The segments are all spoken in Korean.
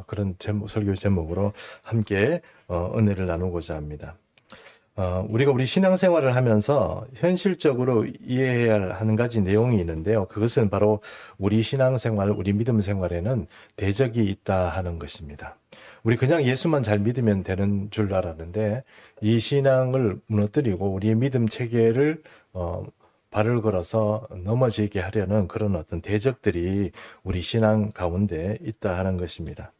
그런 설교 제목으로 함께 은혜를 나누고자 합니다. 우리가 우리 신앙생활을 하면서 현실적으로 이해해야 할 한 가지 내용이 있는데요. 그것은 바로 우리 신앙생활, 우리 믿음 생활에는 대적이 있다 하는 것입니다. 우리 그냥 예수만 잘 믿으면 되는 줄 알았는데 이 신앙을 무너뜨리고 우리의 믿음 체계를 발을 걸어서 넘어지게 하려는 그런 어떤 대적들이 우리 신앙 가운데 있다 하는 것입니다.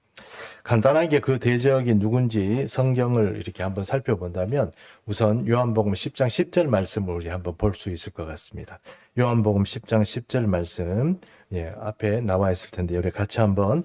간단하게 그 대적이 누군지 성경을 이렇게 한번 살펴본다면 우선 요한복음 10장 10절 말씀을 우리 한번 볼 수 있을 것 같습니다. 요한복음 10장 10절 말씀 앞에 나와 있을 텐데 우리 같이 한번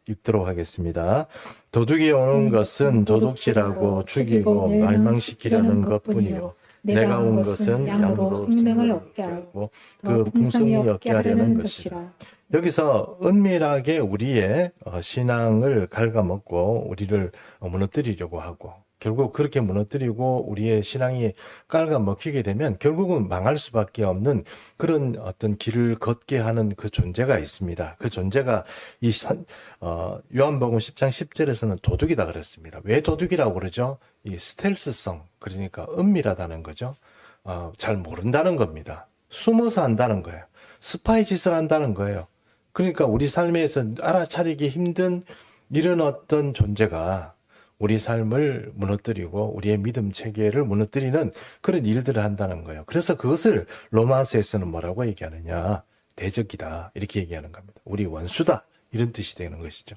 읽도록 하겠습니다. 도둑이 오는 것은 도둑질하고 죽이고 멸망시키려는 것뿐이요 내가 온 것은 양으로 생명을 얻게 하고 그 풍성히 얻게 하려는 것이라. 여기서 은밀하게 우리의 신앙을 갉아먹고 우리를 무너뜨리려고 하고 결국 그렇게 무너뜨리고 우리의 신앙이 깔아먹히게 되면 결국은 망할 수밖에 없는 그런 어떤 길을 걷게 하는 그 존재가 있습니다. 그 존재가 이 요한복음 10장 10절에서는 도둑이다 그랬습니다. 왜 도둑이라고 그러죠? 이 스텔스성, 그러니까 은밀하다는 거죠. 잘 모른다는 겁니다. 숨어서 한다는 거예요. 스파이 짓을 한다는 거예요. 그러니까 우리 삶에서 알아차리기 힘든 이런 어떤 존재가 우리 삶을 무너뜨리고 우리의 믿음 체계를 무너뜨리는 그런 일들을 한다는 거예요. 그래서 그것을 로마서에서는 뭐라고 얘기하느냐? 대적이다. 이렇게 얘기하는 겁니다. 우리 원수다. 이런 뜻이 되는 것이죠.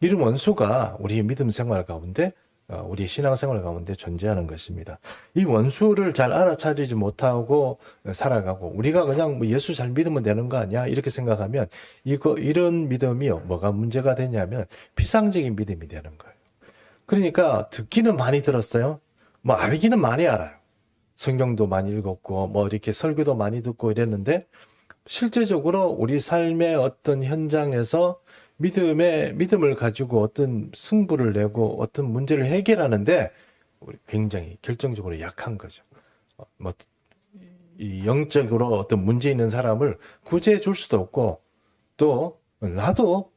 이런 원수가 우리의 믿음 생활 가운데 우리 신앙생활 가운데 존재하는 것입니다. 이 원수를 잘 알아차리지 못하고 살아가고 우리가 그냥 뭐 예수 잘 믿으면 되는 거 아니야? 이렇게 생각하면 이런 믿음이 뭐가 문제가 되냐면 피상적인 믿음이 되는 거예요. 그러니까 듣기는 많이 들었어요. 뭐 알기는 많이 알아요. 성경도 많이 읽었고 뭐 이렇게 설교도 많이 듣고 이랬는데 실제적으로 우리 삶의 어떤 현장에서 믿음을 가지고 어떤 승부를 내고 어떤 문제를 해결하는데 굉장히 결정적으로 약한 거죠. 이 영적으로 어떤 문제 있는 사람을 구제해 줄 수도 없고 또 나도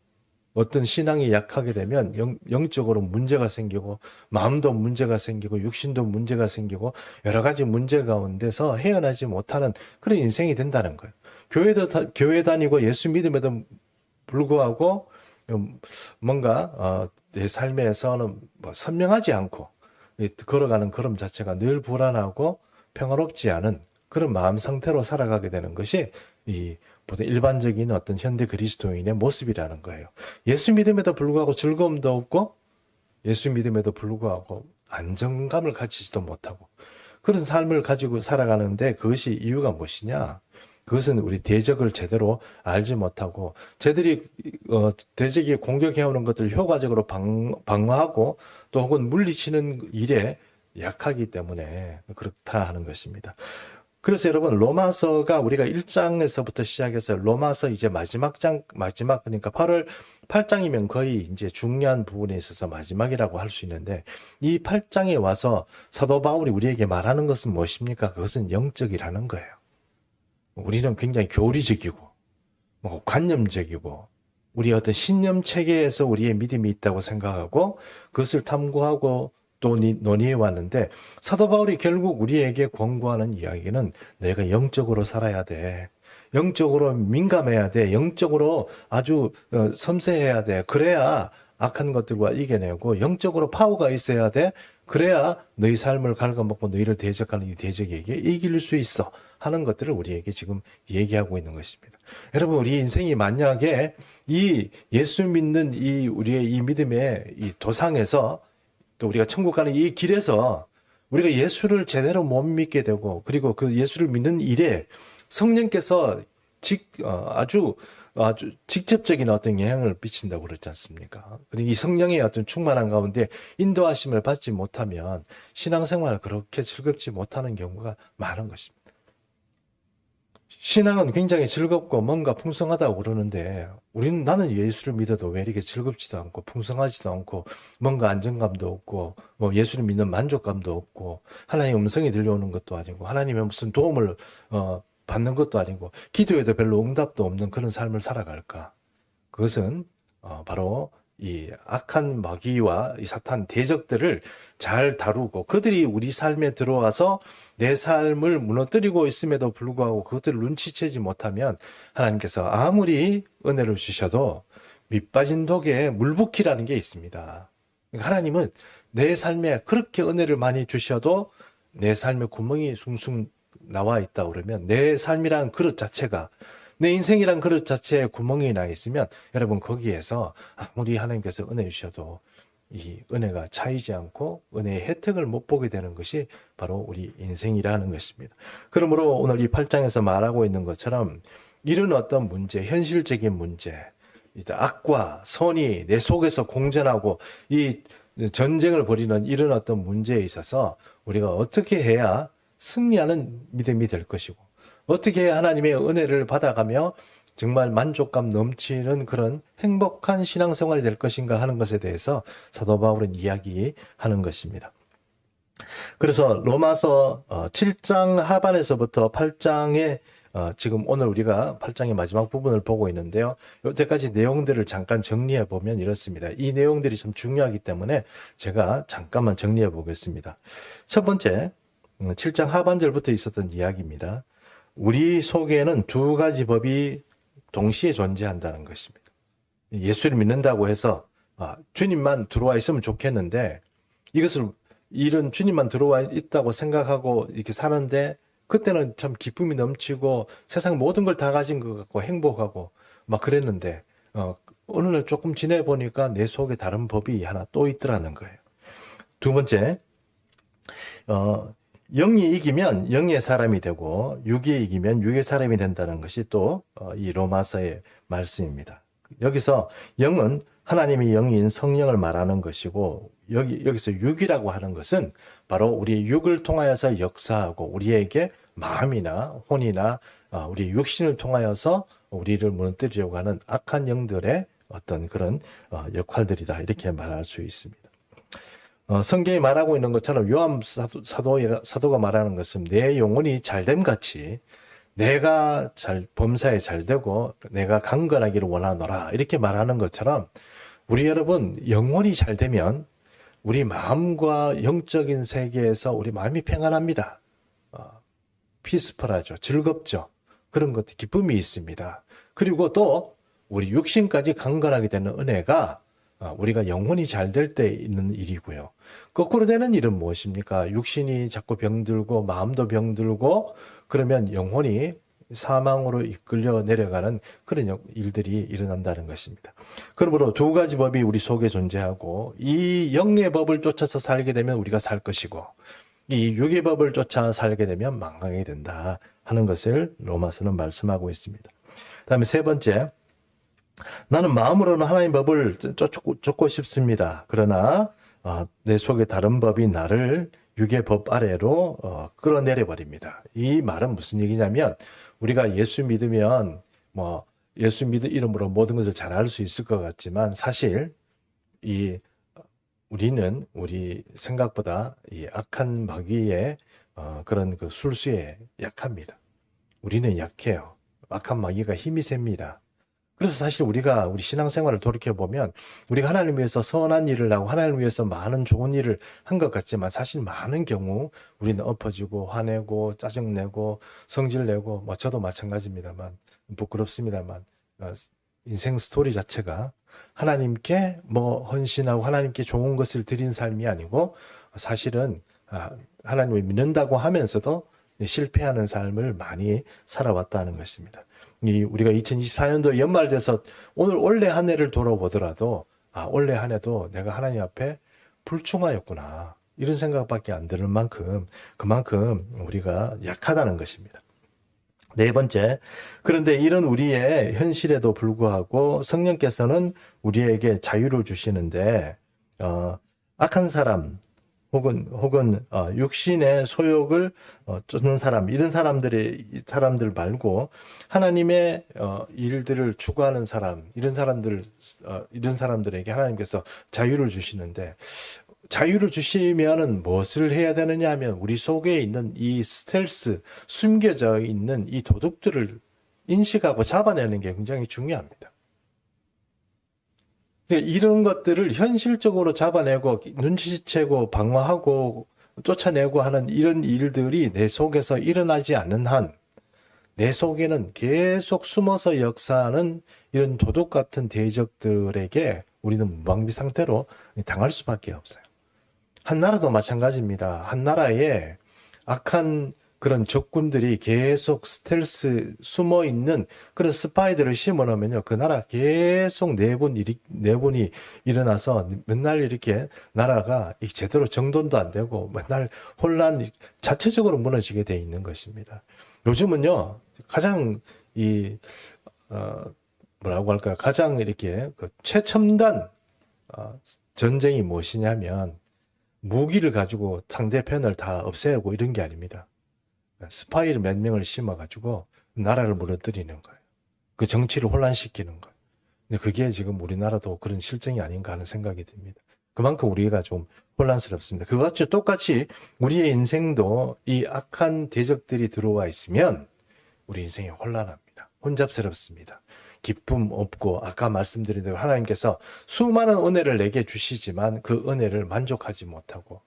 어떤 신앙이 약하게 되면 영적으로 문제가 생기고 마음도 문제가 생기고 육신도 문제가 생기고 여러 가지 문제 가운데서 헤어나지 못하는 그런 인생이 된다는 거예요. 교회 다니고 예수 믿음에도 불구하고 뭔가 내 삶에서는 뭐 선명하지 않고 걸어가는 걸음 자체가 늘 불안하고 평화롭지 않은 그런 마음 상태로 살아가게 되는 것이 이 보통 일반적인 어떤 현대 그리스도인의 모습이라는 거예요. 예수 믿음에도 불구하고 즐거움도 없고 예수 믿음에도 불구하고 안정감을 가지지도 못하고 그런 삶을 가지고 살아가는데 그것이 이유가 무엇이냐? 그것은 우리 대적을 제대로 알지 못하고 대적이 공격해오는 것들을 효과적으로 방어하고 또 혹은 물리치는 일에 약하기 때문에 그렇다 하는 것입니다. 그래서 여러분 로마서가 우리가 1장에서부터 시작해서 로마서 이제 마지막 그러니까 8장이면 거의 이제 중요한 부분에 있어서 마지막이라고 할 수 있는데 이 8장에 와서 사도 바울이 우리에게 말하는 것은 무엇입니까? 그것은 영적이라는 거예요. 우리는 굉장히 교리적이고 관념적이고 우리 어떤 신념 체계에서 우리의 믿음이 있다고 생각하고 그것을 탐구하고 또 논의해 왔는데 사도 바울이 결국 우리에게 권고하는 이야기는 내가 영적으로 살아야 돼. 영적으로 민감해야 돼. 영적으로 아주 섬세해야 돼. 그래야 악한 것들과 이겨내고 영적으로 파워가 있어야 돼. 그래야 너희 삶을 갉아먹고 너희를 대적하는 이 대적에게 이길 수 있어 하는 것들을 우리에게 지금 얘기하고 있는 것입니다. 여러분 우리 인생이 만약에 이 예수 믿는 이 우리의 이 믿음의 이 도상에서 또 우리가 천국 가는 이 길에서 우리가 예수를 제대로 못 믿게 되고 그리고 그 예수를 믿는 일에 성령께서 아주 직접적인 어떤 영향을 미친다고 그러지 않습니까? 그리고 이 성령의 어떤 충만한 가운데 인도하심을 받지 못하면 신앙생활을 그렇게 즐겁지 못하는 경우가 많은 것입니다. 신앙은 굉장히 즐겁고 뭔가 풍성하다고 그러는데 나는 예수를 믿어도 왜 이렇게 즐겁지도 않고 풍성하지도 않고 뭔가 안정감도 없고 뭐 예수를 믿는 만족감도 없고 하나님의 음성이 들려오는 것도 아니고 하나님의 무슨 도움을 받는 것도 아니고 기도에도 별로 응답도 없는 그런 삶을 살아갈까? 그것은 바로 이 악한 마귀와 이 사탄 대적들을 잘 다루고 그들이 우리 삶에 들어와서 내 삶을 무너뜨리고 있음에도 불구하고 그것들을 눈치채지 못하면 하나님께서 아무리 은혜를 주셔도 밑빠진 독에 물 붓기라는 게 있습니다. 그러니까 하나님은 내 삶에 그렇게 은혜를 많이 주셔도 내 삶에 구멍이 숭숭 나와 있다 그러면 내 삶이란 그릇 자체가 내 인생이란 그릇 자체에 구멍이 나 있으면 여러분 거기에서 아무리 하나님께서 은혜 주셔도 이 은혜가 차이지 않고 은혜의 혜택을 못 보게 되는 것이 바로 우리 인생이라는 것입니다. 그러므로 오늘 이 8장에서 말하고 있는 것처럼 이런 어떤 문제, 현실적인 문제, 악과 선이 내 속에서 공존하고 이 전쟁을 벌이는 이런 어떤 문제에 있어서 우리가 어떻게 해야 승리하는 믿음이 될 것이고 어떻게 해야 하나님의 은혜를 받아가며 정말 만족감 넘치는 그런 행복한 신앙생활이 될 것인가 하는 것에 대해서 사도 바울은 이야기하는 것입니다. 그래서 로마서 7장 하반에서부터 8장의 지금 오늘 우리가 8장의 마지막 부분을 보고 있는데요. 여태까지 내용들을 잠깐 정리해 보면 이렇습니다. 이 내용들이 좀 중요하기 때문에 제가 잠깐만 정리해 보겠습니다. 첫 번째, 7장 하반절부터 있었던 이야기입니다. 우리 속에는 두 가지 법이 동시에 존재한다는 것입니다. 예수를 믿는다고 해서 주님만 들어와 있으면 좋겠는데 이것을 이런 주님만 들어와 있다고 생각하고 이렇게 사는데 그때는 참 기쁨이 넘치고 세상 모든 걸 다 가진 것 같고 행복하고 막 그랬는데 어느 날 조금 지내 보니까 내 속에 다른 법이 하나 또 있더라는 거예요. 두 번째, 영이 이기면 영의 사람이 되고 육이 이기면 육의 사람이 된다는 것이 또 이 로마서의 말씀입니다. 여기서 영은 하나님의 영인 성령을 말하는 것이고 여기서 육이라고 하는 것은 바로 우리 육을 통하여서 역사하고 우리에게 마음이나 혼이나 우리 육신을 통하여서 우리를 무너뜨리려고 하는 악한 영들의 어떤 그런 역할들이다 이렇게 말할 수 있습니다. 성경이 말하고 있는 것처럼 요한 사도가 말하는 것은 내 영혼이 잘됨 같이 내가 범사에 잘 되고 내가 강건하기를 원하노라 이렇게 말하는 것처럼 우리 여러분 영혼이 잘 되면 우리 마음과 영적인 세계에서 우리 마음이 평안합니다. 피스풀하죠. 즐겁죠. 그런 것도 기쁨이 있습니다. 그리고 또 우리 육신까지 강건하게 되는 은혜가 우리가 영혼이 잘 될 때 있는 일이고요. 거꾸로 되는 일은 무엇입니까? 육신이 자꾸 병들고 마음도 병들고 그러면 영혼이 사망으로 이끌려 내려가는 그런 일들이 일어난다는 것입니다. 그러므로 두 가지 법이 우리 속에 존재하고 이 영의 법을 쫓아서 살게 되면 우리가 살 것이고 이 육의 법을 쫓아 살게 되면 망하게 된다 하는 것을 로마서는 말씀하고 있습니다. 그다음에 세 번째, 나는 마음으로는 하나님의 법을 쫓고 싶습니다. 그러나 내 속에 다른 법이 나를 육의 법 아래로 끌어내려 버립니다. 이 말은 무슨 얘기냐면 우리가 예수 믿으면 예수 믿은 이름으로 모든 것을 잘할 수 있을 것 같지만 사실 우리는 우리 생각보다 이 악한 마귀의 그런 그 술수에 약합니다. 우리는 약해요. 악한 마귀가 힘이 셉니다. 그래서 사실 우리가 우리 신앙생활을 돌이켜보면 우리가 하나님을 위해서 선한 일을 하고 하나님을 위해서 많은 좋은 일을 한 것 같지만 사실 많은 경우 우리는 엎어지고 화내고 짜증내고 성질내고 저도 마찬가지입니다만 부끄럽습니다만 인생 스토리 자체가 하나님께 헌신하고 하나님께 좋은 것을 드린 삶이 아니고 사실은 하나님을 믿는다고 하면서도 실패하는 삶을 많이 살아왔다는 것입니다. 우리가 2024년도 연말 돼서 오늘 올해 한 해를 돌아보더라도 올해 한 해도 내가 하나님 앞에 불충하였구나 이런 생각밖에 안 드는 만큼 그만큼 우리가 약하다는 것입니다. 네 번째, 그런데 이런 우리의 현실에도 불구하고 성령께서는 우리에게 자유를 주시는데 악한 사람 혹은 육신의 소욕을 쫓는 사람 이런 사람들 말고 하나님의 일들을 추구하는 사람 이런 사람들에게 하나님께서 자유를 주시는데 자유를 주시면은 무엇을 해야 되느냐 하면 우리 속에 있는 이 스텔스 숨겨져 있는 이 도둑들을 인식하고 잡아내는 게 굉장히 중요합니다. 그러니까 이런 것들을 현실적으로 잡아내고 눈치채고 방어하고 쫓아내고 하는 이런 일들이 내 속에서 일어나지 않는 한 내 속에는 계속 숨어서 역사하는 이런 도둑 같은 대적들에게 우리는 무방비 상태로 당할 수밖에 없어요. 한 나라도 마찬가지입니다. 한 나라에 악한 그런 적군들이 계속 스텔스 숨어 있는 그런 스파이들을 심어 놓으면요. 그 나라 계속 내분이 일어나서 맨날 이렇게 나라가 제대로 정돈도 안 되고 맨날 혼란 자체적으로 무너지게 돼 있는 것입니다. 요즘은요. 가장 뭐라고 할까요? 가장 이렇게 그 최첨단 전쟁이 무엇이냐면 무기를 가지고 상대편을 다 없애고 이런 게 아닙니다. 스파이를 몇 명을 심어가지고 나라를 무너뜨리는 거예요. 그 정치를 혼란시키는 거예요. 근데 그게 지금 우리나라도 그런 실정이 아닌가 하는 생각이 듭니다. 그만큼 우리가 좀 혼란스럽습니다. 그것과 똑같이 우리의 인생도 이 악한 대적들이 들어와 있으면 우리 인생이 혼란합니다. 혼잡스럽습니다. 기쁨 없고 아까 말씀드린 대로 하나님께서 수많은 은혜를 내게 주시지만 그 은혜를 만족하지 못하고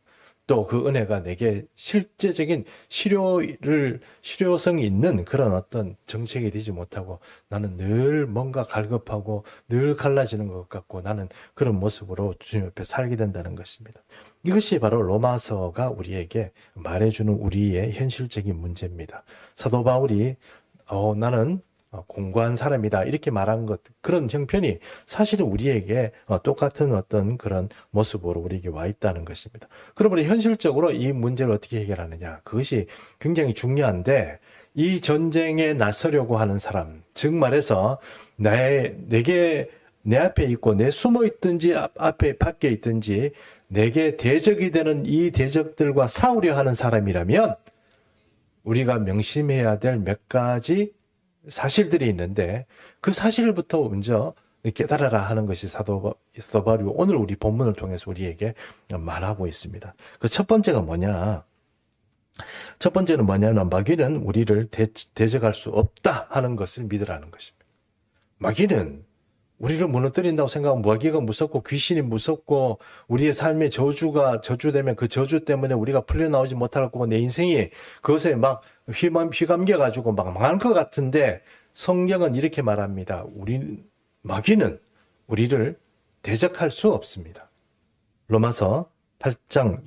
또 그 은혜가 내게 실제적인 실효성이 있는 그런 어떤 정책이 되지 못하고 나는 늘 뭔가 갈급하고 늘 갈라지는 것 같고 나는 그런 모습으로 주님 옆에 살게 된다는 것입니다. 이것이 바로 로마서가 우리에게 말해주는 우리의 현실적인 문제입니다. 사도 바울이 나는 공고한 사람이다 이렇게 말한 것 그런 형편이 사실은 우리에게 똑같은 어떤 그런 모습으로 우리에게 와 있다는 것입니다. 그러므로 현실적으로 이 문제를 어떻게 해결하느냐 그것이 굉장히 중요한데 이 전쟁에 나서려고 하는 사람 즉 말해서 내게 내 앞에 있고 내 숨어 있든지 앞에 밖에 있든지 내게 대적이 되는 이 대적들과 싸우려 하는 사람이라면 우리가 명심해야 될 몇 가지 사실들이 있는데 그 사실부터 먼저 깨달아라 하는 것이 사도 바울이 오늘 우리 본문을 통해서 우리에게 말하고 있습니다. 그 첫 번째가 뭐냐? 첫 번째는 뭐냐면 마귀는 우리를 대적할 수 없다 하는 것을 믿으라는 것입니다. 마귀는 우리를 무너뜨린다고 생각하면 마귀가 무섭고 귀신이 무섭고 우리의 삶의 저주되면 그 저주 때문에 우리가 풀려나오지 못할 거고 내 인생이 그것에 막 휘감겨가지고 막 망할 것 같은데 성경은 이렇게 말합니다. 마귀는 우리를 대적할 수 없습니다. 로마서 8장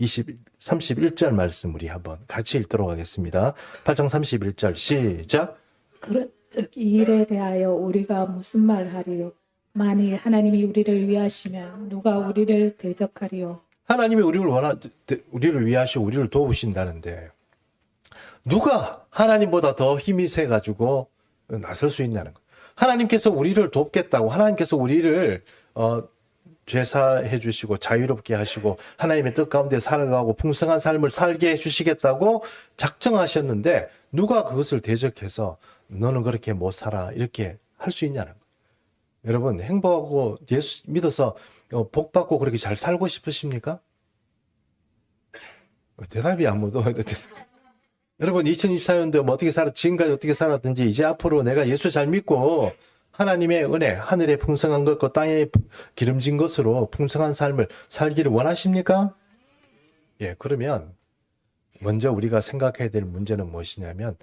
31절 말씀 우리 한번 같이 읽도록 하겠습니다. 8장 31절 시작. 그런즉 이 일에 대하여 우리가 무슨 말하리요? 만일 하나님이 우리를 위하시면 누가 우리를 대적하리요? 하나님이 우리를 위하시고 우리를 도우신다는데 누가 하나님보다 더 힘이 세가지고 나설 수 있냐는 거예요. 하나님께서 우리를 돕겠다고 하나님께서 우리를 죄사해 주시고 자유롭게 하시고 하나님의 뜻 가운데 살아가고 풍성한 삶을 살게 해주시겠다고 작정하셨는데 누가 그것을 대적해서 너는 그렇게 못 살아 이렇게 할 수 있냐는 거예요. 여러분 행복하고 예수 믿어서 복 받고 그렇게 잘 살고 싶으십니까? 대답이 아무도 여러분 2024년도 뭐 지금까지 어떻게 살았든지 이제 앞으로 내가 예수 잘 믿고 하나님의 은혜, 하늘의 풍성한 것과 땅에 기름진 것으로 풍성한 삶을 살기를 원하십니까? 예, 그러면 먼저 우리가 생각해야 될 문제는 무엇이냐면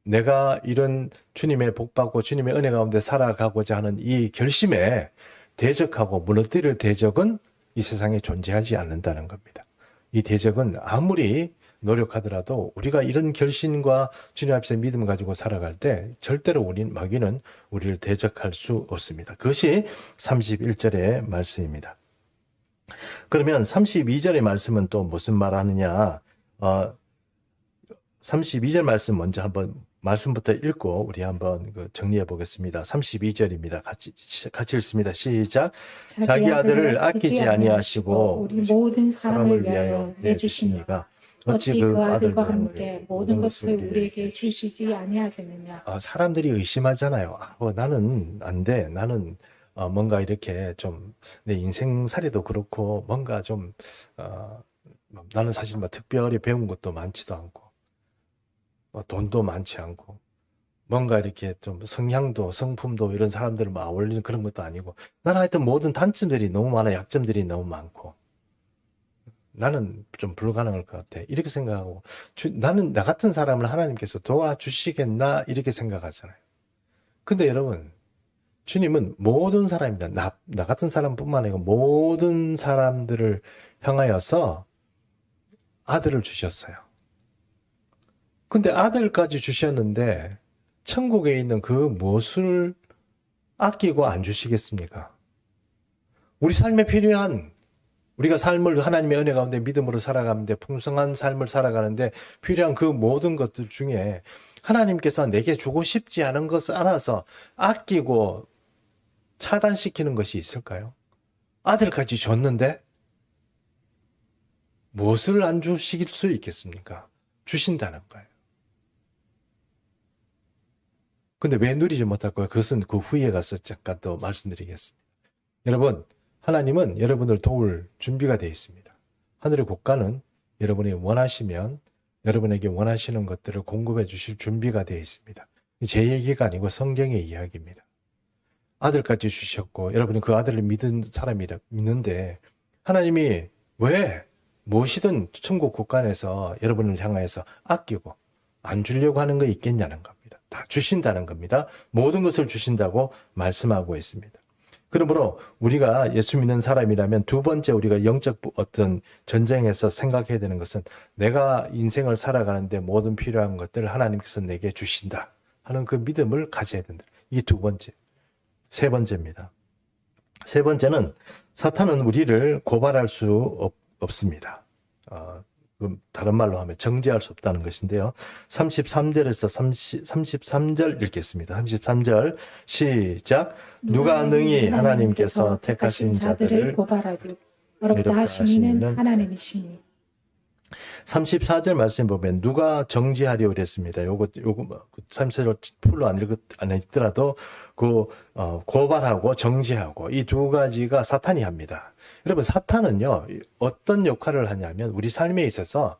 내가 이런 주님의 복 받고 주님의 은혜 가운데 살아가고자 하는 이 결심에 대적하고 무너뜨릴 대적은 이 세상에 존재하지 않는다는 겁니다. 이 대적은 아무리 노력하더라도 우리가 이런 결심과 주님 앞에서 믿음을 가지고 살아갈 때 절대로 마귀는 우리를 대적할 수 없습니다. 그것이 31절의 말씀입니다. 그러면 32절의 말씀은 또 무슨 말하느냐? 32절 말씀 먼저 한번 말씀부터 읽고 우리 한번 정리해 보겠습니다. 32절입니다. 같이 읽습니다. 시작. 자기 아들을 아끼지 아니하시고 우리 모든 사람을 위하여 내주시니가 어찌 그 아들과 함께 모든 것을 우리에게 주시지 아니하겠느냐. 사람들이 의심하잖아요. 나는 안 돼. 나는 뭔가 이렇게 좀 내 인생살이도 그렇고 뭔가 좀 나는 사실 뭐 특별히 배운 것도 많지도 않고 돈도 많지 않고 뭔가 이렇게 좀 성향도 성품도 이런 사람들을 막 어울리는 그런 것도 아니고 나는 하여튼 모든 단점들이 너무 많아 약점들이 너무 많고 나는 좀 불가능할 것 같아 이렇게 생각하고 나는 나 같은 사람을 하나님께서 도와주시겠나 이렇게 생각하잖아요. 근데 여러분 주님은 모든 사람입니다. 나 같은 사람뿐만 아니고 모든 사람들을 향하여서 아들을 주셨어요. 근데 아들까지 주셨는데 천국에 있는 그 무엇을 아끼고 안 주시겠습니까? 우리 삶에 필요한 우리가 삶을 하나님의 은혜 가운데 믿음으로 살아가는데 풍성한 삶을 살아가는데 필요한 그 모든 것들 중에 하나님께서 내게 주고 싶지 않은 것을 알아서 아끼고 차단시키는 것이 있을까요? 아들까지 줬는데 무엇을 안 주실 수 있겠습니까? 주신다는 거예요. 근데 왜 누리지 못할까요? 그것은 그 후에 가서 잠깐 또 말씀드리겠습니다. 여러분, 하나님은 여러분을 도울 준비가 되어 있습니다. 하늘의 국가는 여러분이 원하시면 여러분에게 원하시는 것들을 공급해 주실 준비가 되어 있습니다. 제 얘기가 아니고 성경의 이야기입니다. 아들까지 주셨고 여러분은 그 아들을 믿은 사람이라 믿는데 하나님이 왜 무엇이든 천국 국간에서 여러분을 향하여서 아끼고 안 주려고 하는 거 있겠냐는 겁니다. 다 주신다는 겁니다. 모든 것을 주신다고 말씀하고 있습니다. 그러므로 우리가 예수 믿는 사람이라면 두 번째 우리가 영적 어떤 전쟁에서 생각해야 되는 것은 내가 인생을 살아가는데 모든 필요한 것들을 하나님께서 내게 주신다 하는 그 믿음을 가져야 된다. 이게 두 번째. 세 번째입니다. 세 번째는 사탄은 우리를 고발할 수 없습니다. 다른 말로 하면 정죄할 수 없다는 것인데요. 33절에서 33절 읽겠습니다. 33절 시작. 누가 능히 하나님께서 택하신 자들을 고발하되 어렵다 하시는 이는 하나님이시니. 34절 말씀 보면 누가 정죄하려 그랬습니다. 요거 34절 풀로 안 읽더라도 고발하고 정죄하고 이 두 가지가 사탄이 합니다. 여러분 사탄은요 어떤 역할을 하냐면 우리 삶에 있어서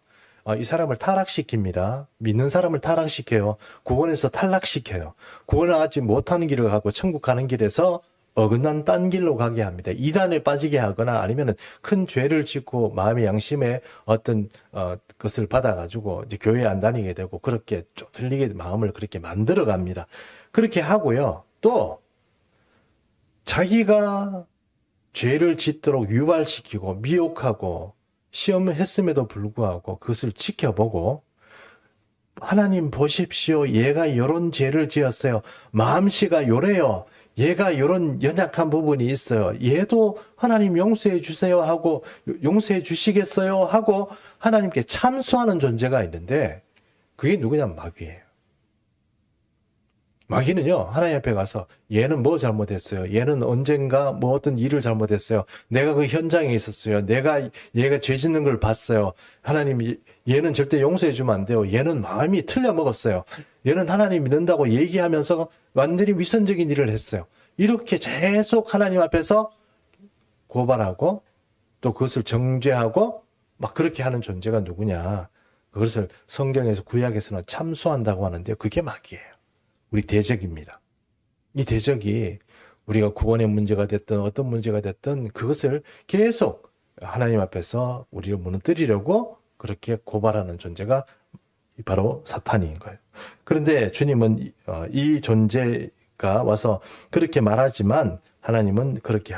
이 사람을 타락시킵니다. 믿는 사람을 타락시켜요. 구원에서 탈락시켜요. 구원을 하지 못하는 길을 가고 천국 가는 길에서 어긋난 딴 길로 가게 합니다. 이단에 빠지게 하거나 아니면 큰 죄를 짓고 마음의 양심에 어떤 것을 받아가지고 이제 교회 안 다니게 되고 그렇게 틀리게 마음을 그렇게 만들어 갑니다. 그렇게 하고요. 또 자기가 죄를 짓도록 유발시키고 미혹하고 시험을 했음에도 불구하고 그것을 지켜보고 하나님 보십시오. 얘가 이런 죄를 지었어요. 마음씨가 요래요. 얘가 이런 연약한 부분이 있어요. 얘도 하나님 용서해 주세요 하고 용서해 주시겠어요 하고 하나님께 참소하는 존재가 있는데 그게 누구냐 마귀예요. 마귀는요 하나님 앞에 가서 얘는 뭐 잘못했어요. 얘는 언젠가 뭐 어떤 일을 잘못했어요. 내가 그 현장에 있었어요. 얘가 죄 짓는 걸 봤어요. 하나님 얘는 절대 용서해 주면 안 돼요. 얘는 마음이 틀려 먹었어요. 얘는 하나님 믿는다고 얘기하면서 완전히 위선적인 일을 했어요. 이렇게 계속 하나님 앞에서 고발하고 또 그것을 정죄하고 막 그렇게 하는 존재가 누구냐. 그것을 성경에서 구약에서는 참소한다고 하는데요. 그게 마귀예요. 우리 대적입니다. 이 대적이 우리가 구원의 문제가 됐든 어떤 문제가 됐든 그것을 계속 하나님 앞에서 우리를 무너뜨리려고 그렇게 고발하는 존재가 바로 사탄인 거예요. 그런데 주님은 이 존재가 와서 그렇게 말하지만 하나님은 그렇게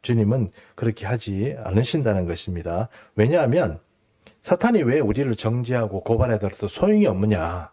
주님은 그렇게 하지 않으신다는 것입니다. 왜냐하면 사탄이 왜 우리를 정죄하고 고발하더라도 소용이 없느냐.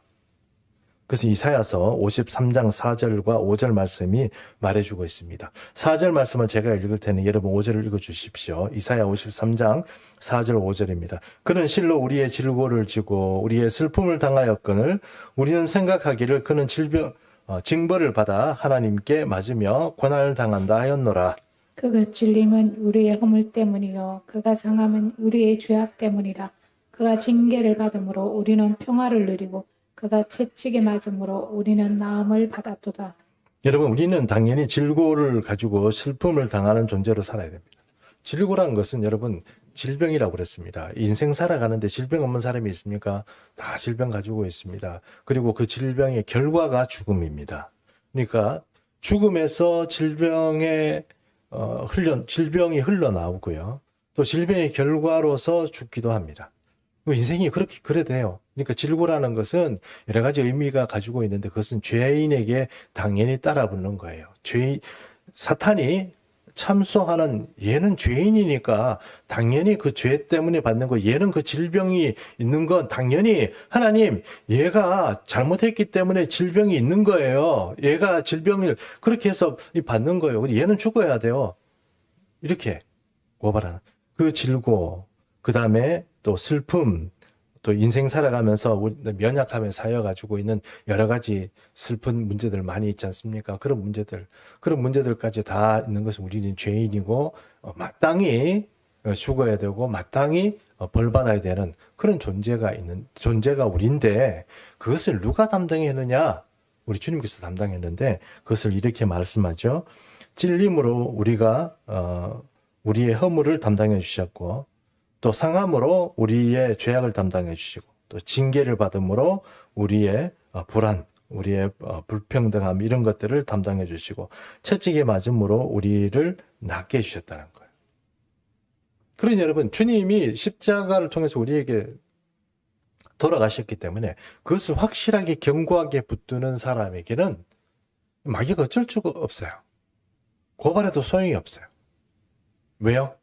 그래서 이사야서 53장 4절과 5절 말씀이 말해주고 있습니다. 4절 말씀을 제가 읽을 테니 여러분 5절을 읽어주십시오. 이사야 53장 4절 5절입니다. 그는 실로 우리의 질고를 지고 우리의 슬픔을 당하였거늘 우리는 생각하기를 그는 징벌을 받아 하나님께 맞으며 고난을 당한다 하였노라. 그가 찔림은 우리의 허물 때문이요 그가 상함은 우리의 죄악 때문이라. 그가 징계를 받음으로 우리는 평화를 누리고 그가 채찍에 맞음으로 우리는 나음을 받았도다. 여러분 우리는 당연히 질고를 가지고 슬픔을 당하는 존재로 살아야 됩니다. 질고라는 것은 여러분 질병이라고 그랬습니다. 인생 살아가는데 질병 없는 사람이 있습니까? 다 질병 가지고 있습니다. 그리고 그 질병의 결과가 죽음입니다. 그러니까 죽음에서 질병이 흘러나오고요. 또 질병의 결과로서 죽기도 합니다. 인생이 그래 돼요. 그러니까 질고라는 것은 여러 가지 의미가 가지고 있는데 그것은 죄인에게 당연히 따라붙는 거예요. 사탄이 참소하는 얘는 죄인이니까 당연히 그 죄 때문에 받는 거, 얘는 그 질병이 있는 건 당연히 하나님, 얘가 잘못했기 때문에 질병이 있는 거예요. 얘가 질병을 그렇게 해서 받는 거예요. 얘는 죽어야 돼요. 이렇게 고발하는 그 질고, 그 다음에 또 슬픔, 또 인생 살아가면서 우리 면역하며 쌓여가지고 있는 여러 가지 슬픈 문제들 많이 있지 않습니까? 그런 문제들까지 다 있는 것은 우리는 죄인이고 마땅히 죽어야 되고 마땅히 벌 받아야 되는 그런 존재가 우리인데 그것을 누가 담당했느냐? 우리 주님께서 담당했는데 그것을 이렇게 말씀하죠. 찔림으로 우리가 우리의 허물을 담당해 주셨고 또 상함으로 우리의 죄악을 담당해 주시고 또 징계를 받음으로 우리의 불안, 우리의 불평등함 이런 것들을 담당해 주시고 채찍에 맞음으로 우리를 낫게 해주셨다는 거예요. 그러니 여러분 주님이 십자가를 통해서 우리에게 돌아가셨기 때문에 그것을 확실하게 견고하게 붙드는 사람에게는 마귀가 어쩔 수가 없어요. 고발해도 소용이 없어요. 왜요?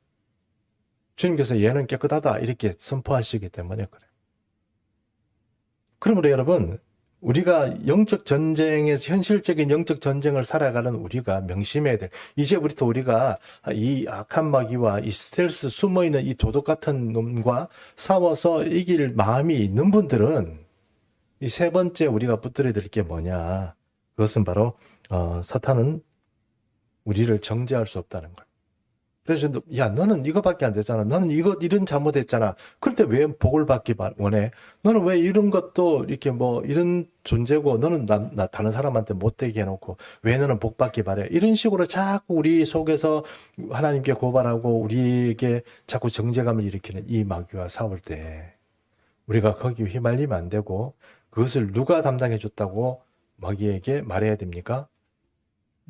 주님께서 얘는 깨끗하다 이렇게 선포하시기 때문에 그래요. 그러므로 여러분 우리가 영적 전쟁에서 현실적인 영적 전쟁을 살아가는 우리가 명심해야 될 이제부터 우리가 이 악한 마귀와 이 스텔스 숨어있는 이 도둑 같은 놈과 싸워서 이길 마음이 있는 분들은 이 세 번째 우리가 붙들어야 될 게 뭐냐, 그것은 바로 사탄은 우리를 정죄할 수 없다는 거예요. 그래서 야 너는 이거밖에 안 되잖아. 너는 이런 잘못했잖아. 그런데 왜 복을 받기 원해? 너는 왜 이런 것도 이렇게 뭐 이런 존재고 너는 나 다른 사람한테 못되게 해놓고 왜 너는 복 받기 바래? 이런 식으로 자꾸 우리 속에서 하나님께 고발하고 우리에게 자꾸 정죄감을 일으키는 이 마귀와 싸울 때 우리가 거기 휘말리면 안 되고 그것을 누가 담당해 줬다고 마귀에게 말해야 됩니까?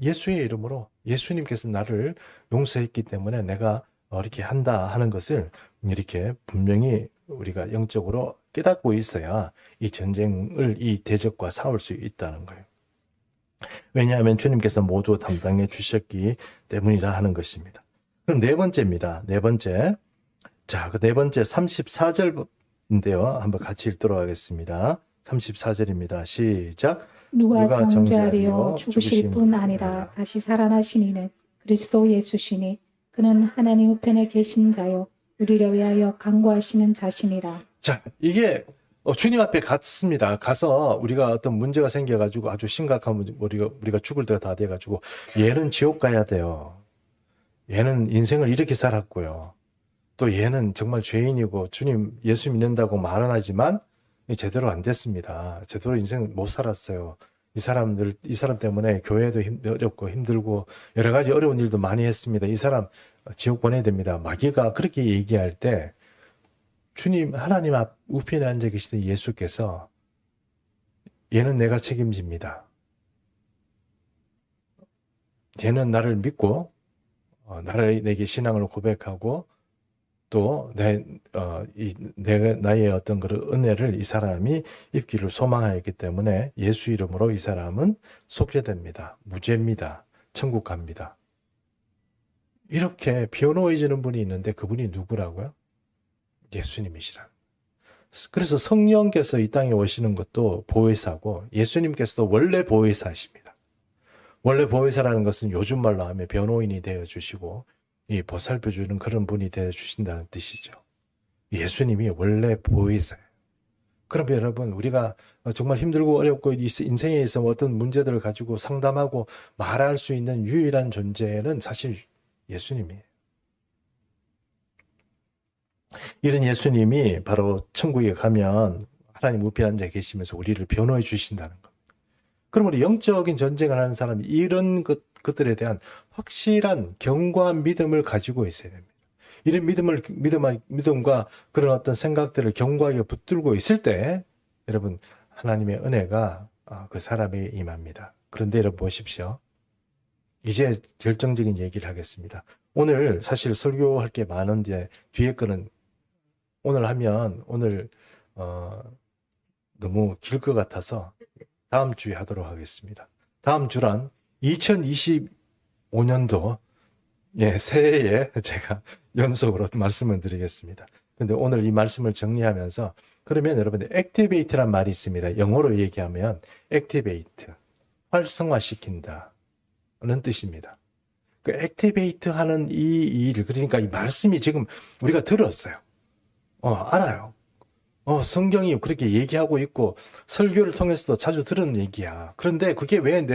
예수의 이름으로 예수님께서 나를 용서했기 때문에 내가 이렇게 한다 하는 것을 이렇게 분명히 우리가 영적으로 깨닫고 있어야 이 전쟁을 이 대적과 싸울 수 있다는 거예요. 왜냐하면 주님께서 모두 담당해 주셨기 때문이라 하는 것입니다. 그럼 네 번째입니다. 네 번째. 자, 그 네 번째 34절인데요. 한번 같이 읽도록 하겠습니다. 34절입니다. 시작. 누가 정죄하리요 죽으실 뿐 아니라 다시 살아나신 이는 그리스도 예수시니 그는 하나님 우편에 계신 자요 우리를 위하여 간구하시는 자신이라. 자, 이게 주님 앞에 갔습니다. 가서 우리가 어떤 문제가 생겨가지고 아주 심각한 문제, 우리가 죽을 때가 다 돼가지고 얘는 지옥 가야 돼요. 얘는 인생을 이렇게 살았고요. 또 얘는 정말 죄인이고 주님 예수 믿는다고 말은 하지만 제대로 안 됐습니다. 제대로 인생 못 살았어요. 이 사람 때문에 교회도 어렵고 힘들고 여러 가지 어려운 일도 많이 했습니다. 이 사람 지옥 보내야 됩니다. 마귀가 그렇게 얘기할 때 주님 하나님 앞 우편에 앉아 계시던 예수께서 얘는 내가 책임집니다. 얘는 나를 믿고 내게 신앙을 고백하고 또 나의 어떤 그런 은혜를 이 사람이 입기를 소망하였기 때문에 예수 이름으로 이 사람은 속죄됩니다. 무죄입니다. 천국 갑니다. 이렇게 변호해 주는 분이 있는데 그분이 누구라고요? 예수님이시라. 그래서 성령께서 이 땅에 오시는 것도 보혜사고 예수님께서도 원래 보혜사십니다. 원래 보혜사라는 것은 요즘 말로 하면 변호인이 되어 주시고 이 보살펴주는 그런 분이 되어 주신다는 뜻이죠. 예수님이 원래 보혜사예요. 그럼 여러분 우리가 정말 힘들고 어렵고 인생에 있어 어떤 문제들을 가지고 상담하고 말할 수 있는 유일한 존재는 사실 예수님이에요. 이런 예수님이 바로 천국에 가면 하나님 우편에 앉아 계시면서 우리를 변호해 주신다는 것. 그러므로 영적인 전쟁을 하는 사람이 이런 것들에 대한 확실한 견고한 믿음을 가지고 있어야 됩니다. 이런 믿음과 그런 어떤 생각들을 견고하게 붙들고 있을 때 여러분 하나님의 은혜가 그 사람에게 임합니다. 그런데 여러분 보십시오. 이제 결정적인 얘기를 하겠습니다. 오늘 사실 설교할 게 많은데 뒤에 거는 오늘 하면 오늘 너무 길 것 같아서 다음 주에 하도록 하겠습니다. 다음 주란 2025년도 새해에 제가 연속으로 말씀을 드리겠습니다. 근데 오늘 이 말씀을 정리하면서 그러면 여러분들 액티베이트란 말이 있습니다. 영어로 얘기하면 액티베이트, 활성화시킨다 는 뜻입니다. 그 액티베이트 하는 이 일, 그러니까 이 말씀이 지금 우리가 들었어요. 알아요. 성경이 그렇게 얘기하고 있고 설교를 통해서도 자주 들은 얘기야. 그런데 그게 왜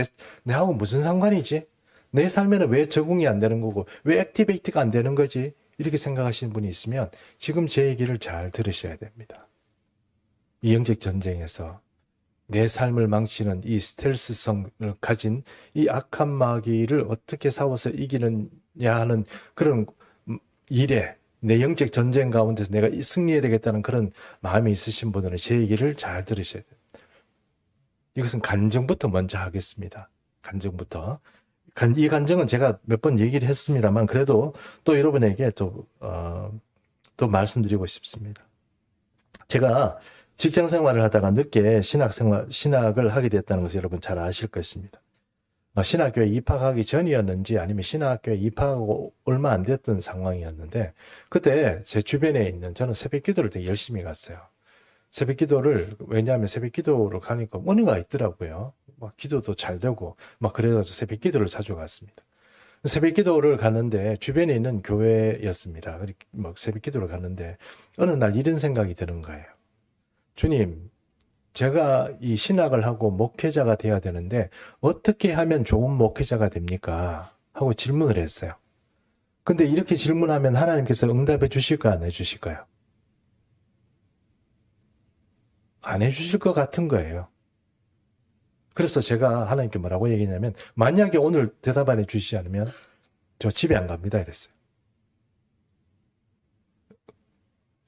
내하고 무슨 상관이지? 내 삶에는 왜 적응이 안 되는 거고 왜 액티베이트가 안 되는 거지? 이렇게 생각하시는 분이 있으면 지금 제 얘기를 잘 들으셔야 됩니다. 이 영적 전쟁에서 내 삶을 망치는 이 스텔스성을 가진 이 악한 마귀를 어떻게 싸워서 이기느냐 하는 그런 일에 내 영적 전쟁 가운데서 내가 승리해야 되겠다는 그런 마음이 있으신 분들은 제 얘기를 잘 들으셔야 됩니다. 이것은 간증부터 먼저 하겠습니다. 간증부터. 이 간증은 제가 몇 번 얘기를 했습니다만 그래도 또 여러분에게 또 말씀드리고 싶습니다. 제가 직장 생활을 하다가 늦게 신학을 하게 됐다는 것을 여러분 잘 아실 것입니다. 신학교에 입학하기 전이었는지 아니면 신학교에 입학하고 얼마 안 됐던 상황이었는데 그때 제 주변에 있는 저는 새벽 기도를 되게 열심히 갔어요. 새벽 기도를 왜냐하면 새벽 기도를 가니까 은혜가 있더라고요. 막 기도도 잘 되고 막 그래가지고 새벽 기도를 자주 갔습니다. 새벽 기도를 갔는데 주변에 있는 교회였습니다. 막 새벽 기도를 갔는데 어느 날 이런 생각이 드는 거예요. 주님, 제가 이 신학을 하고 목회자가 돼야 되는데 어떻게 하면 좋은 목회자가 됩니까? 하고 질문을 했어요. 근데 이렇게 질문하면 하나님께서 응답해 주실까요? 안 해주실까요? 안 해주실 것 같은 거예요. 그래서 제가 하나님께 뭐라고 얘기했냐면 만약에 오늘 대답 안 해주시지 않으면 저 집에 안 갑니다 이랬어요.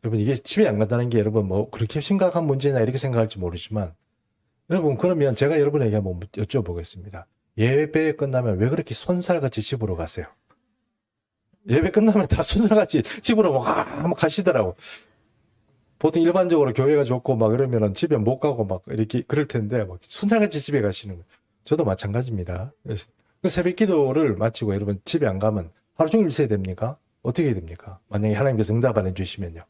여러분 이게 집에 안 간다는 게 여러분 뭐 그렇게 심각한 문제냐 이렇게 생각할지 모르지만 여러분 그러면 제가 여러분에게 한번 여쭤보겠습니다. 예배 끝나면 왜 그렇게 손살같이 집으로 가세요? 예배 끝나면 다 손살같이 집으로 막 한번 가시더라고. 보통 일반적으로 교회가 좋고 막 이러면은 집에 못 가고 막 이렇게 그럴 텐데 막 손살같이 집에 가시는 거예요. 저도 마찬가지입니다. 그 새벽 기도를 마치고 여러분 집에 안 가면 하루 종일 있어야 됩니까? 어떻게 해야 됩니까? 만약에 하나님께서 응답 안 해주시면요.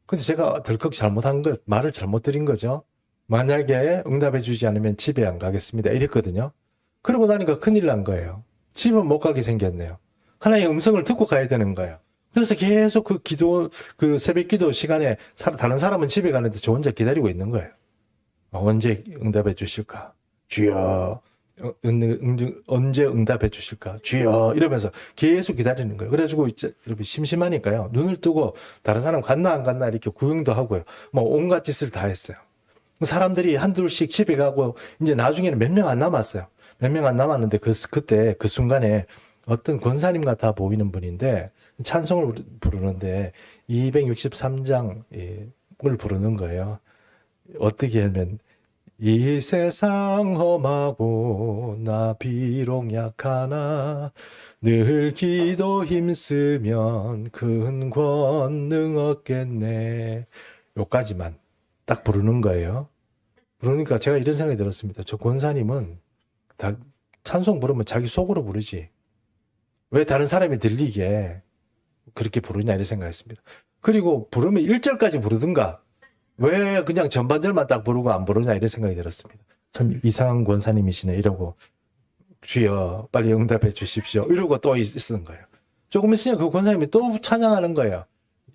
근데 제가 덜컥 잘못한 거, 말을 잘못 드린 거죠. 만약에 응답해 주지 않으면 집에 안 가겠습니다. 이랬거든요. 그러고 나니까 큰일 난 거예요. 집은 못 가게 생겼네요. 하나님의 음성을 듣고 가야 되는 거예요. 그래서 계속 그 새벽 기도 시간에 다른 사람은 집에 가는데 저 혼자 기다리고 있는 거예요. 언제 응답해 주실까? 주여. 언제 응답해 주실까? 주여. 이러면서 계속 기다리는 거예요. 그래가지고 여러분 심심하니까요. 눈을 뜨고 다른 사람 갔나 안 갔나 이렇게 구경도 하고요. 뭐 온갖 짓을 다 했어요. 사람들이 한둘씩 집에 가고 이제 나중에는 몇 명 안 남았어요. 몇 명 안 남았는데 그때 그 순간에 어떤 권사님 같아 보이는 분인데 찬송을 부르는데 263장을 부르는 거예요. 어떻게 하면 이 세상 험하고 나 비록 약하나 늘 기도 힘쓰면 큰 권능 얻겠네. 요까지만 딱 부르는 거예요. 그러니까 제가 이런 생각이 들었습니다. 저 권사님은 다 찬송 부르면 자기 속으로 부르지. 왜 다른 사람이 들리게 그렇게 부르냐 이런 생각했습니다. 그리고 부르면 1절까지 부르든가 왜 그냥 전반절만 딱 부르고 안 부르냐 이런 생각이 들었습니다. 참 이상한 권사님이시네 이러고 주여 빨리 응답해 주십시오 이러고 또 있는 거예요. 조금 있으면 그 권사님이 또 찬양하는 거예요.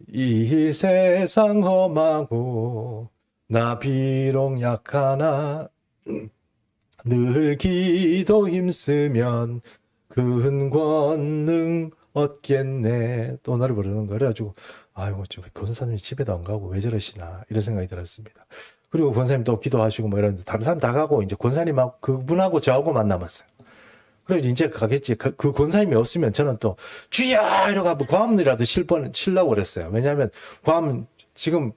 이 세상 험하고 나 비록 약하나 늘 기도 힘쓰면 큰 권능 얻겠네. 또 나를 부르는 거래 가지고 아이고 저 권사님이 집에도 안 가고 왜 저러시나 이런 생각이 들었습니다. 그리고 권사님 또 기도하시고 뭐 이러는데 다른 사람 다 가고 이제 권사님하고 그분하고 저하고만 남았어요. 그래 이제 가겠지. 그 권사님이 없으면 저는 또 주여 이러고 한번 과음이라도 치려고 그랬어요. 왜냐하면 과음 지금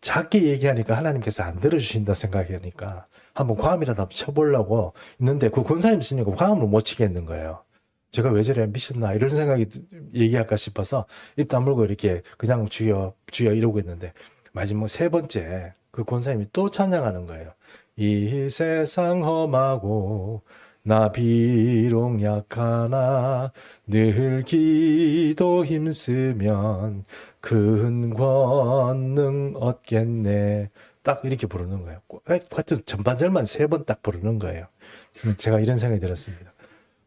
작게 얘기하니까 하나님께서 안 들어주신다 생각하니까 한번 과음이라도 한번 쳐보려고 있는데 그 권사님 있으니까 과음을 못 치겠는 거예요. 제가 왜 저래 미쳤나 이런 생각이 얘기할까 싶어서 입 다물고 이렇게 그냥 주여 주여 이러고 있는데 마지막 세 번째 그 권사님이 또 찬양하는 거예요. 이 세상 험하고 나 비록 약하나 늘 기도 힘쓰면 큰 권능 얻겠네. 딱 이렇게 부르는 거예요. 하여튼 전반절만 세 번 딱 부르는 거예요. 제가 이런 생각이 들었습니다.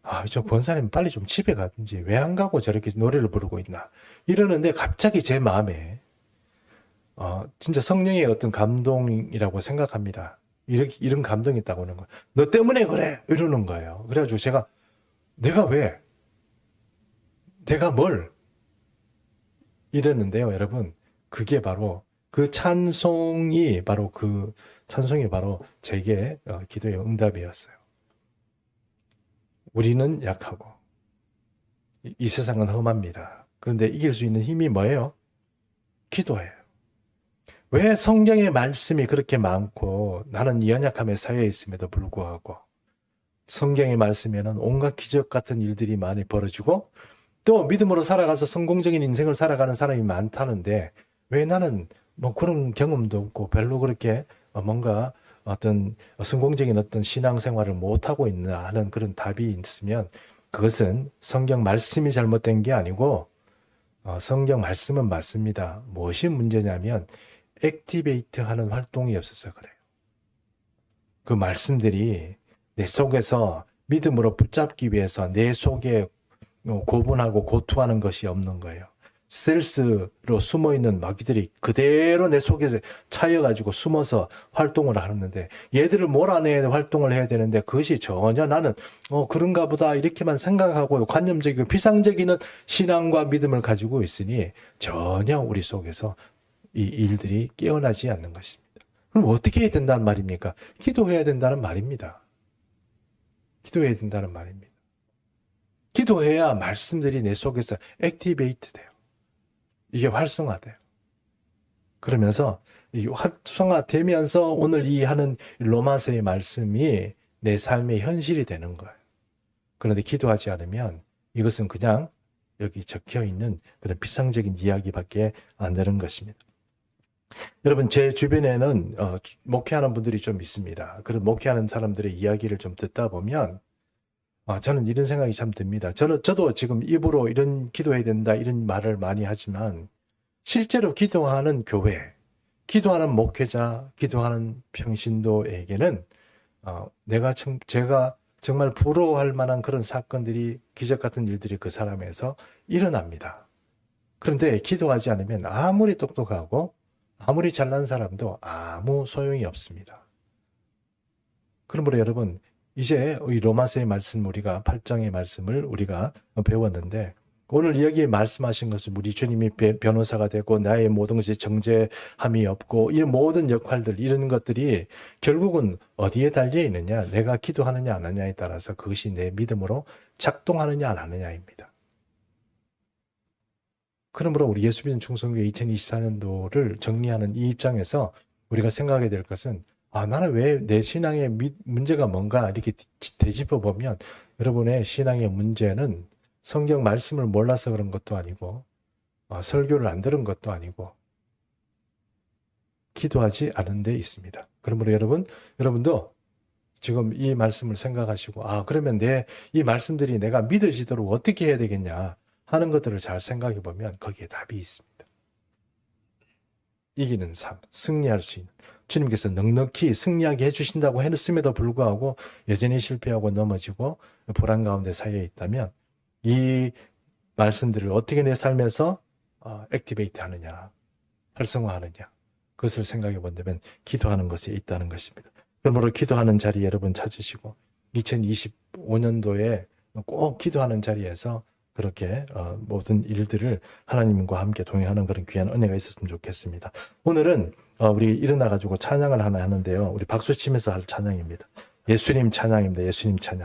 아, 저 권사님 빨리 좀 집에 가든지 왜 안 가고 저렇게 노래를 부르고 있나 이러는데 갑자기 제 마음에 진짜 성령의 어떤 감동이라고 생각합니다. 이런 감동이 있다고 하는 거예요. 너 때문에 그래 이러는 거예요. 그래가지고 제가 내가 왜 내가 뭘 이랬는데요, 여러분. 그게 바로 그 찬송이 바로 제게 기도의 응답이었어요. 우리는 약하고 이 세상은 험합니다. 그런데 이길 수 있는 힘이 뭐예요? 기도예요. 왜 성경의 말씀이 그렇게 많고 나는 연약함에 쌓여 있음에도 불구하고 성경의 말씀에는 온갖 기적 같은 일들이 많이 벌어지고 또 믿음으로 살아가서 성공적인 인생을 살아가는 사람이 많다는데 왜 나는 뭐 그런 경험도 없고 별로 그렇게 뭔가 어떤 성공적인 어떤 신앙생활을 못하고 있나 하는 그런 답이 있으면 그것은 성경 말씀이 잘못된 게 아니고 성경 말씀은 맞습니다. 무엇이 문제냐면 액티베이트하는 활동이 없어서 그래요. 그 말씀들이 내 속에서 믿음으로 붙잡기 위해서 내 속에 고분하고 고투하는 것이 없는 거예요. 스텔스로 숨어있는 마귀들이 그대로 내 속에서 차여가지고 숨어서 활동을 하는데 얘들을 몰아내는 활동을 해야 되는데 그것이 전혀 나는 그런가 보다 이렇게만 생각하고 관념적이고 피상적인 신앙과 믿음을 가지고 있으니 전혀 우리 속에서 이 일들이 깨어나지 않는 것입니다. 그럼 어떻게 해야 된다는 말입니까? 기도해야 된다는 말입니다. 기도해야 된다는 말입니다. 기도해야 말씀들이 내 속에서 액티베이트 돼요. 이게 활성화돼요. 그러면서 이 활성화되면서 오늘 이 하는 로마서의 말씀이 내 삶의 현실이 되는 거예요. 그런데 기도하지 않으면 이것은 그냥 여기 적혀 있는 그런 피상적인 이야기밖에 안 되는 것입니다. 여러분, 제 주변에는 목회하는 분들이 좀 있습니다. 그런 목회하는 사람들의 이야기를 좀 듣다 보면 저는 이런 생각이 참 듭니다. 저도 지금 입으로 이런 기도해야 된다 이런 말을 많이 하지만 실제로 기도하는 교회, 기도하는 목회자, 기도하는 평신도에게는 제가 정말 부러워할 만한 그런 사건들이 기적 같은 일들이 그 사람에서 일어납니다. 그런데 기도하지 않으면 아무리 똑똑하고 아무리 잘난 사람도 아무 소용이 없습니다. 그러므로 여러분 이제 이 로마서의 말씀 우리가 8장의 말씀을 우리가 배웠는데 오늘 여기에 말씀하신 것은 우리 주님이 변호사가 되고 나의 모든 것이 정죄함이 없고 이런 모든 역할들 이런 것들이 결국은 어디에 달려 있느냐 내가 기도하느냐 안 하느냐에 따라서 그것이 내 믿음으로 작동하느냐 안 하느냐입니다. 그러므로 우리 예수믿음 충성교회 2024년도를 정리하는 이 입장에서 우리가 생각해야 될 것은 나는 왜 내 신앙의 문제가 뭔가 이렇게 되짚어 보면 여러분의 신앙의 문제는 성경 말씀을 몰라서 그런 것도 아니고 설교를 안 들은 것도 아니고 기도하지 않은 데 있습니다. 그러므로 여러분도 지금 이 말씀을 생각하시고 그러면 이 말씀들이 내가 믿어지도록 어떻게 해야 되겠냐 하는 것들을 잘 생각해 보면 거기에 답이 있습니다. 이기는 삶, 승리할 수 있는 주님께서 넉넉히 승리하게 해주신다고 했음에도 불구하고 여전히 실패하고 넘어지고 불안 가운데 쌓여 있다면 이 말씀들을 어떻게 내 삶에서 액티베이트 하느냐, 활성화하느냐 그것을 생각해 본다면 기도하는 것에 있다는 것입니다. 그러므로 기도하는 자리 여러분 찾으시고 2025년도에 꼭 기도하는 자리에서 그렇게 모든 일들을 하나님과 함께 동행하는 그런 귀한 은혜가 있었으면 좋겠습니다. 오늘은 우리 일어나가지고 찬양을 하나 하는데요. 우리 박수 치면서 할 찬양입니다. 예수님 찬양입니다. 예수님 찬양.